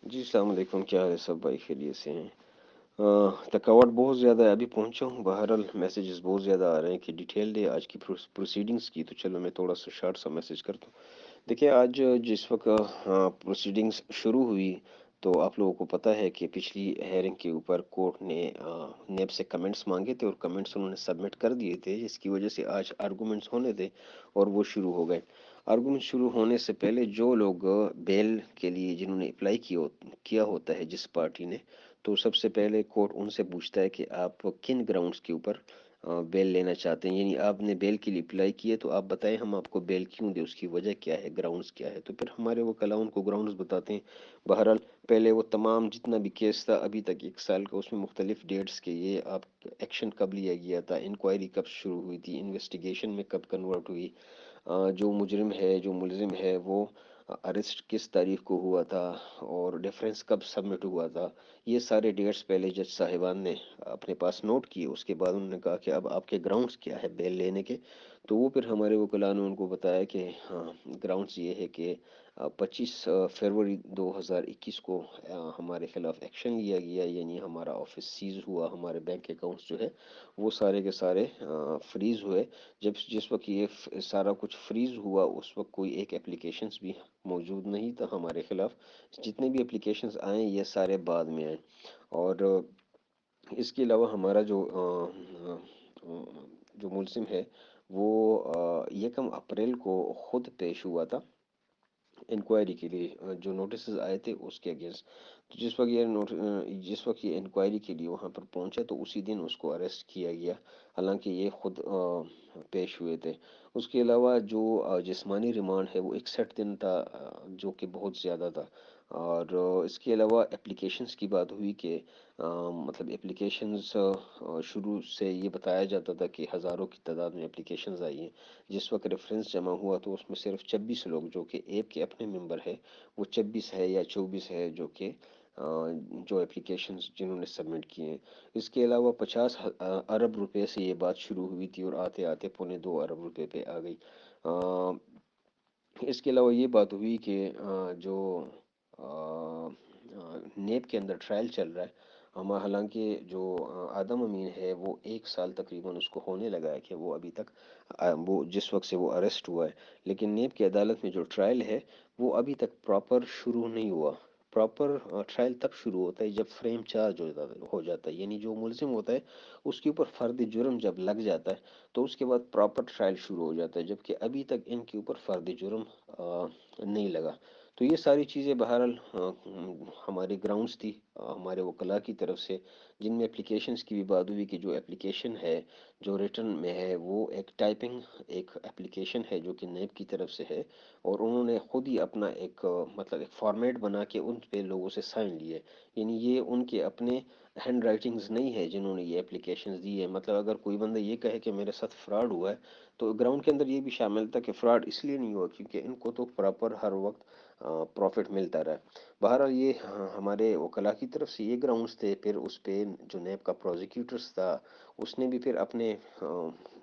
جی السلام علیکم، کیا حال ہے؟ سب بھائی خیریت سے ہیں؟ تھکاوٹ بہت زیادہ ہے، ابھی پہنچا ہوں، بہرحال میسیجز بہت زیادہ آ رہے ہیں کہ ڈیٹیل دے آج کی پروسیڈنگس کی، تو چلو میں تھوڑا سا شارٹ سا میسیج کرتا ہوں۔ دیکھیے آج جس وقت پروسیڈنگس شروع ہوئی تو آپ لوگوں کو پتہ ہے کہ پچھلی ہیئرنگ کے اوپر کورٹ نے نیب سے کمنٹس مانگے تھے اور کمنٹس انہوں نے سبمٹ کر دیے تھے، جس کی وجہ سے آج آرگومنٹس ہونے تھے اور وہ شروع ہو گئے۔ آرگومنٹ شروع ہونے سے پہلے جو لوگ بیل کے لیے جنہوں نے اپلائی کیا ہوتا ہے جس پارٹی نے، تو سب سے پہلے کورٹ ان سے پوچھتا ہے کہ آپ کن گراؤنڈس کے اوپر بیل لینا چاہتے ہیں، یعنی آپ نے بیل کے لیے اپلائی کیے تو آپ بتائیں ہم آپ کو بیل کیوں دیں، اس کی وجہ کیا ہے، گراؤنڈس کیا ہے، تو پھر ہمارے وکلاء ان کو گراؤنڈس بتاتے ہیں۔ بہرحال پہلے وہ تمام جتنا بھی کیس تھا ابھی تک 1 سال کا، اس میں مختلف ڈیٹس کے یہ آپ ایکشن کب لیا گیا تھا، انکوائری کب شروع ہوئی تھی، انویسٹیگیشن میں کب کنورٹ ہوئی، جو مجرم ہے جو ملزم ہے وہ اریسٹ کس تاریخ کو ہوا تھا اور ڈیفرنس کب سبمٹ ہوا تھا، یہ سارے ڈیٹس پہلے جج صاحبان نے اپنے پاس نوٹ کیے۔ اس کے بعد انہوں نے کہا کہ اب آپ کے گراؤنڈس کیا ہے بیل لینے کے، تو وہ پھر ہمارے وکلاء نے ان کو بتایا کہ ہاں گراؤنڈس یہ ہے کہ 25 فروری 2021 کو ہمارے خلاف ایکشن لیا گیا، یعنی ہمارا آفس سیز ہوا، ہمارے بینک اکاؤنٹس جو ہے وہ سارے کے سارے فریز ہوئے۔ جس وقت یہ سارا کچھ فریز ہوا اس وقت کوئی ایک اپلیکیشنز بھی موجود نہیں تھا ہمارے خلاف، جتنے بھی اپلیکیشنز آئیں یہ سارے بعد میں آئیں۔ اور اس کے علاوہ ہمارا جو ملزم ہے وہ 1 اپریل کو خود پیش ہوا تھا انکوائری کے لیے، جو نوٹسز آئے تھے اس کے اگینسٹ، تو جس وقت یہ انکوائری کے لیے وہاں پر پہنچا تو اسی دن اس کو اریسٹ کیا گیا، حالانکہ یہ خود پیش ہوئے تھے۔ اس کے علاوہ جو جسمانی ریمانڈ ہے وہ 61 دن تھا، جو کہ بہت زیادہ تھا۔ اور اس کے علاوہ اپلیکیشنز کی بات ہوئی کہ مطلب اپلیکیشنز شروع سے یہ بتایا جاتا تھا کہ ہزاروں کی تعداد میں اپلیکیشنز آئی ہیں، جس وقت ریفرنس جمع ہوا تو اس میں صرف 26 لوگ جو کہ ایپ کے اپنے ممبر ہے، وہ 26 ہے یا 24 ہے جو کہ جو اپلیکیشنز جنہوں نے سبمٹ کیے ہیں۔ اس کے علاوہ 50 ارب روپے سے یہ بات شروع ہوئی تھی اور آتے آتے 2.25 ارب روپے پہ آ گئی۔ اس کے علاوہ یہ بات ہوئی کہ جو نیب کے اندر ٹرائل چل رہا ہے، حالانکہ جو آدم امین ہے وہ 1 سال تقریباً اس کو ہونے لگا ہے کہ وہ ابھی تک وہ جس وقت سے وہ اریسٹ ہوا ہے، لیکن نیب کی عدالت میں جو ٹرائل ہے وہ ابھی تک پراپر شروع نہیں ہوا۔ پراپر ٹرائل تب شروع ہوتا ہے جب فریم چارج ہو جاتا ہے، یعنی جو ملزم ہوتا ہے اس کے اوپر فرد جرم جب لگ جاتا ہے تو اس کے بعد پراپر ٹرائل شروع ہو جاتا ہے، جبکہ ابھی تک ان کے اوپر فرد جرم نہیں لگا۔ تو یہ ساری چیزیں بہرحال ہمارے گراؤنڈس تھی ہمارے وکلاء کی طرف سے، جن میں اپلیکیشنز کی بھی بات ہوئی کہ جو اپلیکیشن ہے جو ریٹن میں ہے وہ ایک ٹائپنگ ایک اپلیکیشن ہے جو کہ نیب کی طرف سے ہے، اور انہوں نے خود ہی اپنا ایک مطلب ایک فارمیٹ بنا کے ان پہ لوگوں سے سائن لیے، یعنی یہ ان کے اپنے ہینڈ رائٹنگز نہیں ہے جنہوں نے یہ اپلیکیشنز دی ہے۔ مطلب اگر کوئی بندہ یہ کہے کہ میرے ساتھ فراڈ ہوا ہے تو گراؤنڈ کے اندر یہ بھی شامل تھا کہ فراڈ اس لیے نہیں ہوا کیونکہ ان کو تو پراپر ہر وقت پروفٹ ملتا رہا۔ بہرحال یہ ہمارے وکلاء کی طرف سے یہ گراؤنڈز تھے۔ پھر اس پہ جو نیب کا پروزیکیوٹرز تھا اس نے بھی پھر اپنے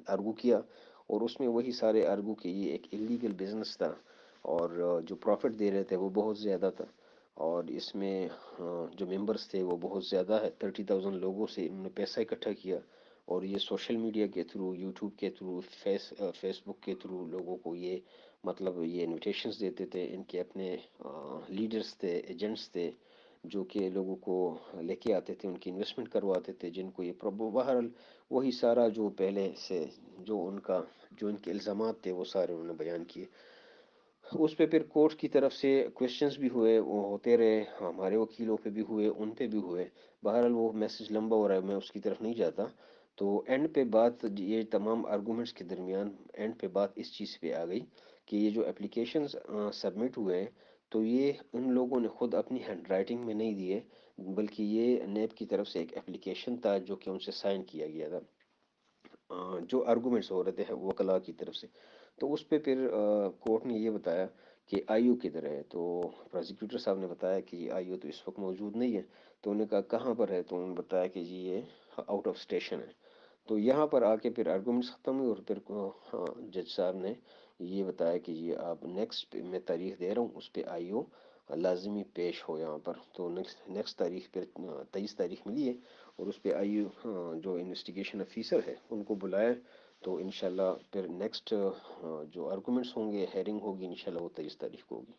ارگو کیا، اور اس میں وہی سارے ارگو کہ یہ ایک الیگل بزنس تھا اور جو پروفٹ دے رہے تھے وہ بہت زیادہ تھا، اور اس میں جو ممبرس تھے وہ بہت زیادہ ہے، 30,000 لوگوں سے انہوں نے پیسہ اکٹھا کیا، اور یہ سوشل میڈیا کے تھرو، یوٹیوب کے تھرو، فیس بک کے تھرو لوگوں کو یہ مطلب یہ انویٹیشنز دیتے تھے۔ ان کے اپنے لیڈرز تھے، ایجنٹس تھے جو کہ لوگوں کو لے کے آتے تھے، ان کی انویسٹمنٹ کرواتے تھے، جن کو یہ بہرحال وہی سارا جو پہلے سے جو ان کے الزامات تھے وہ سارے انہوں نے بیان کیے۔ اس پہ پھر کورٹ کی طرف سے کوشچنز بھی ہوئے، وہ ہوتے رہے، ہمارے وکیلوں پہ بھی ہوئے، ان پہ بھی ہوئے۔ بہرحال وہ میسج لمبا ہو رہا ہے، میں اس کی طرف نہیں جاتا۔ تو اینڈ پہ بات یہ تمام آرگومنٹس کے درمیان اینڈ پہ بات اس چیز پہ آ گئی کہ یہ جو اپلیکیشنز سبمٹ ہوئے ہیں تو یہ ان لوگوں نے خود اپنی ہینڈ رائٹنگ میں نہیں دیے، بلکہ یہ نیب کی طرف سے ایک اپلیکیشن تھا جو کہ ان سے سائن کیا گیا تھا، جو آرگومنٹس ہو رہے تھے وکلاء کی طرف سے۔ تو اس پہ پھر کورٹ نے یہ بتایا کہ آئی او کدھر ہے، تو پروسیکیوٹر صاحب نے بتایا کہ یہ آئی او تو اس وقت موجود نہیں ہے، تو انہوں نے کہا کہاں پر ہے، تو انہوں نے بتایا کہ جی یہ آؤٹ آف اسٹیشن ہے۔ تو یہاں پر آ کے پھر آرگومنٹس ختم ہوئے، اور پھر جج صاحب نے یہ بتایا کہ یہ آپ نیکسٹ میں تاریخ دے رہا ہوں، اس پہ آئی او لازمی پیش ہو یہاں پر. تو نیکسٹ تاریخ پہ 23 تاریخ ملی ہے، اور اس پہ آئی جو انویسٹیگیشن آفیسر ہے ان کو بلایا. تو انشاءاللہ پھر نیکسٹ جو آرگومنٹس ہوں گے، ہیئرنگ ہوگی انشاءاللہ وہ 23 تاریخ کو ہوگی.